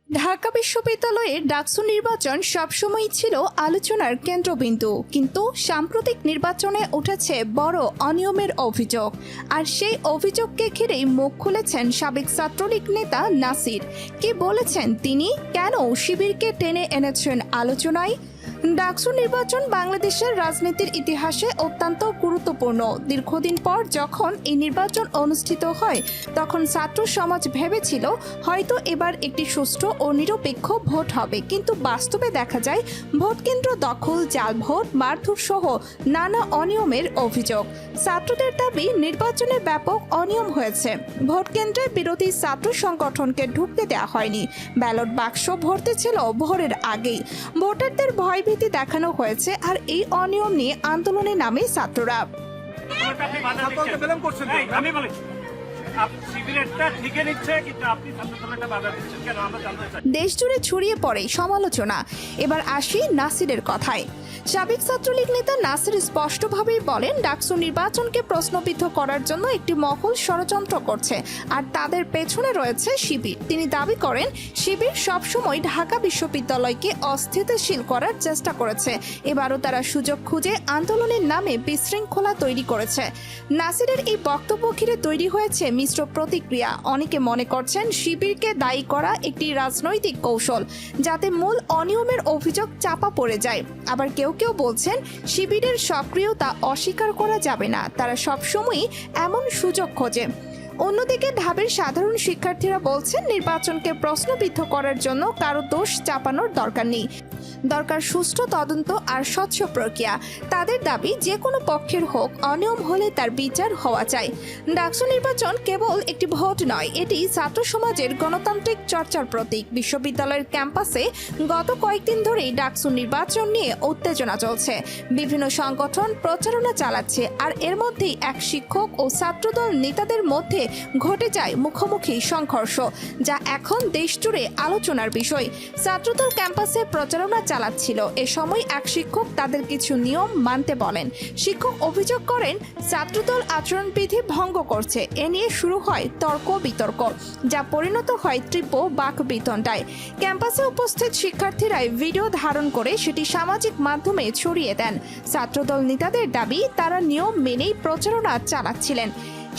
ঢাকা বিশ্ববিদ্যালয়ের ডাকসু নির্বাচন সবসময়ই ছিল আলোচনার কেন্দ্রবিন্দু, কিন্তু সাম্প্রতিক নির্বাচনে উঠেছে বড় অনিয়মের অভিযোগ। আর সেই অভিযোগকে ঘিরেই মুখ খুলেছেন সাবেক ছাত্রলীগ নেতা নাসির। কি বলেছেন তিনি? কেন শিবিরকে টেনে এনেছেন আলোচনায়? ডাকসু নির্বাচন বাংলাদেশের রাজনীতির ইতিহাসে অত্যন্ত গুরুত্বপূর্ণ। দীর্ঘদিন পর যখন এই নির্বাচন অনুষ্ঠিত হয়, তখন ছাত্র সমাজ ভেবেছিল হয়তো এবার একটি সুষ্ঠু ও নিরপেক্ষ ভোট হবে, কিন্তু বাস্তবে দেখা যায় ভোট কেন্দ্র দখল, জাল ভোট, মারধর সহ নানা অনিয়মের অভিযোগ। ছাত্রদের দাবি নির্বাচনে ব্যাপক অনিয়ম হয়েছে। ভোট কেন্দ্রে বিরোধী ছাত্র সংগঠনকে ঢুকতে দেওয়া হয়নি। ব্যালট বাক্স ভরতে ছিল ভোরের আগেই। ভোটারদের ভয়ভীতি দেখানো হয়েছে। আর এই অনিয়ম নিয়ে আন্দোলনে নামে ছাত্ররা। দেশ জুড়ে ছড়িয়ে পড়ে সমালোচনা। এবার আসি নাসিরের কথায়। সাবেক ছাত্রলীগ নেতা নাসির স্পষ্টভাবেই বলেন, ডাকসু নির্বাচনকে প্রশ্নবিদ্ধ করার জন্য একটি মহল ষড়যন্ত্র করছে, আর তাদের পেছনে রয়েছে শিবির। তিনি দাবি করেন, শিবির সবসময় ঢাকা বিশ্ববিদ্যালয়কে অস্থিতিশীল করার চেষ্টা করেছে। এবারও তারা সুযোগ খুঁজে আন্দোলনের নামে বিশৃঙ্খলা তৈরি করেছে। নাসিরের এই বক্তব্য ঘিরে তৈরি হয়েছে মিশ্র প্রতিক্রিয়া। অনেকে মনে করছেন শিবিরকে দায়ী করা একটি রাজনৈতিক কৌশল, যাতে মূল অনিয়মের অভিযোগ চাপা পড়ে যায়। আবার কেউ কেউ বলছেন শিবিরের সক্রিয়তা অস্বীকার করা যাবে না, তারা সবসময়ই এমন সুযোগ খোঁজে। অন্যদিকে ঢাবির সাধারণ শিক্ষার্থীরা বলছেন, নির্বাচনকে প্রশ্নবিদ্ধ করার জন্য কারো দোষ চাপানোর দরকার নেই, দরকার সুষ্ঠু তদন্ত আর স্বচ্ছ প্রক্রিয়া। তাদের দাবি, যে কোনো পক্ষের হোক, অনিয়ম হলে তার বিচার হওয়া চাই। ডাকসু নির্বাচন কেবল একটি ভোট নয়, এটি ছাত্র সমাজের গণতান্ত্রিক চর্চার প্রতীক। বিশ্ববিদ্যালয়ের ক্যাম্পাসে গত কয়েকদিন ধরেই ডাকসু নির্বাচন নিয়ে উত্তেজনা চলছে। বিভিন্ন সংগঠন প্রচারণা চালাচ্ছে, আর এর মধ্যেই এক শিক্ষক ও ছাত্রদল নেতাদের মধ্যে ঘটে যায় মুখোমুখি সংঘর্ষ, যা এখন দেশ জুড়ে আলোচনার বিষয়। ছাত্রদল ক্যাম্পাসে প্রচারণা চালাচ্ছিল। এ সময় এক শিক্ষক তাদের কিছু নিয়ম মানতে বলেন। শিক্ষক অভিযোগ করেন, ছাত্রদল আচরণবিধি ভঙ্গ করছে। এ নিয়ে শুরু হয় তর্ক বিতর্ক, যা পরিণত হয় তীব্র বাকবিতণ্ডায়। ক্যাম্পাসে উপস্থিত শিক্ষার্থীরাই ভিডিও ধারণ করে সেটি সামাজিক মাধ্যমে ছড়িয়ে দেন। ছাত্রদল নেতাদের দাবি, তারা নিয়ম মেনেই প্রচারণা চালাচ্ছিলেন।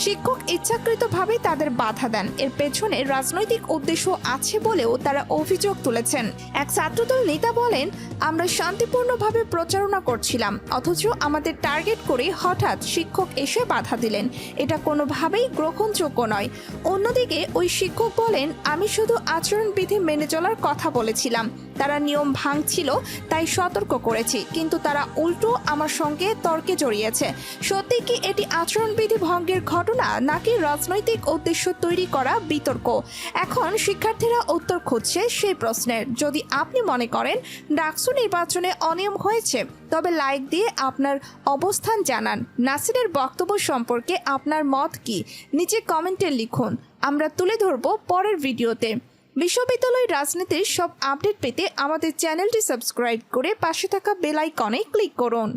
শিক্ষক ইচ্ছাকৃতভাবে তাদের বাধা দেন। এর পেছনে রাজনৈতিক উদ্দেশ্য আছে বলেও তারা অভিযোগ তুলেছেন। এক ছাত্রদল নেতা বলেন, আমরা শান্তিপূর্ণভাবে প্রচারণা করছিলাম, অথচ আমাদের টার্গেট করে হঠাৎ শিক্ষক এসে বাধা দিলেন। এটা কোনোভাবেই গ্রহণযোগ্য নয়। অন্যদিকে ওই শিক্ষক বলেন, আমি শুধু আচরণবিধি মেনে চলার কথা বলেছিলাম। তারা নিয়ম ভাঙছিল, তাই সতর্ক করেছি, কিন্তু তারা উল্টো আমার সঙ্গে তর্কে জড়িয়েছে। সত্যি কি এটি আচরণবিধি ভঙ্গের ঘটনা, নাকি রাজনৈতিক উদ্দেশ্য তৈরি করা বিতর্ক? এখন শিক্ষার্থীরা উত্তর খুঁজছে সেই প্রশ্নের। যদি আপনি মনে করেন ডাকসু নির্বাচনে অনিয়ম হয়েছে, তবে লাইক দিয়ে আপনার অবস্থান জানান। নাসিরের বক্তব্য সম্পর্কে আপনার মত কি? নিচে কমেন্টে লিখুন, আমরা তুলে ধরব পরের ভিডিওতে। বিশ্ববিদ্যালয় রাজনীতির সব আপডেট পেতে আমাদের চ্যানেলটি সাবস্ক্রাইব করে পাশে থাকা বেল আইকনে ক্লিক করুন।